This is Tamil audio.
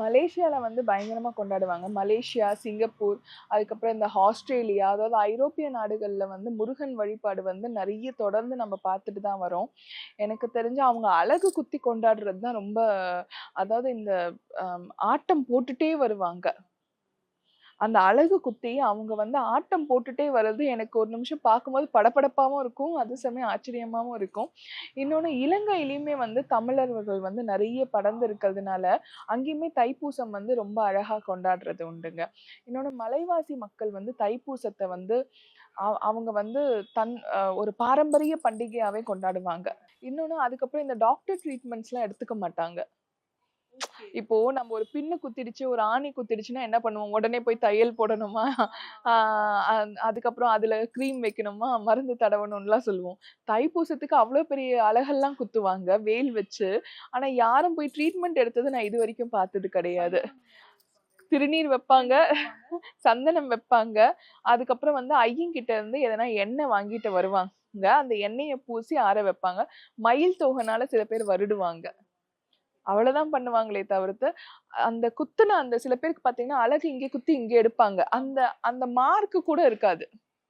மலேசியால வந்து பயங்கரமா கொண்டாடுவாங்க. மலேசியா, சிங்கப்பூர், அதுக்கப்புறம் இந்த ஆஸ்திரேலியா, அதாவது ஐரோப்பிய நாடுகள்ல வந்து முருகன் வழிபாடு வந்து நெறைய தொடர்ந்து நம்ம பார்த்துட்டு தான் வரோம். எனக்கு தெரிஞ்சு அவங்க அலகு குத்தி கொண்டாடுறது தான் ரொம்ப, அதாவது இந்த ஆட்டம் போட்டுட்டே வருவாங்க. அந்த அலகு குத்தி அவங்க வந்து ஆட்டம் போட்டுட்டே வர்றது எனக்கு ஒரு நிமிஷம் பார்க்கும்போது படபடப்பாவும் இருக்கும், அதே சமயம் ஆச்சரியமாவும் இருக்கும். இன்னொன்னு இலங்கையிலயுமே வந்து தமிழர்கள் வந்து நிறைய படர்ந்து இருக்கிறதுனால அங்கேயுமே தைப்பூசம் வந்து ரொம்ப அழகா கொண்டாடுறது உண்டுங்க. இன்னொன்னு மலைவாசி மக்கள் வந்து தைப்பூசத்தை வந்து அவங்க வந்து ஒரு பாரம்பரிய பண்டிகையாவே கொண்டாடுவாங்க. இன்னொன்னு அதுக்கப்புறம் இந்த டாக்டர் ட்ரீட்மெண்ட்ஸ் எல்லாம் எடுத்துக்க மாட்டாங்க. இப்போ நம்ம ஒரு பின்னு குத்திடுச்சு, ஒரு ஆணி குத்திடுச்சுன்னா என்ன பண்ணுவோம்? உடனே போய் தையல் போடணுமா? அதுக்கப்புறம் அதுல கிரீம் வைக்கணுமா? மருந்து தடவணும்லாம் சொல்லுவோம். தைப்பூசத்துக்கு அவ்வளவு பெரிய அலகெல்லாம் குத்துவாங்க, வேல் வச்சு. ஆனா யாரும் போய் ட்ரீட்மெண்ட் எடுத்தது நான் இது வரைக்கும் பார்த்தது கிடையாது. திருநீர் வைப்பாங்க, சந்தனம் வைப்பாங்க. அதுக்கப்புறம் வந்து ஐயங்கிட்ட இருந்து எதனா எண்ணெய் வாங்கிட்டு வருவாங்க. அந்த எண்ணெயை பூசி ஆற வைப்பாங்க. மயில் தோகைனால சில பேர் வருடுவாங்க. அவ்வளவுதான் பண்ணுவாங்களே தவிர்த்து அந்த குத்துன அந்த சில பேருக்கு பாத்தீங்கன்னா அழகு இங்கே குத்தி இங்கே எடுப்பாங்க. அந்த அந்த மார்க்கு கூட இருக்காது.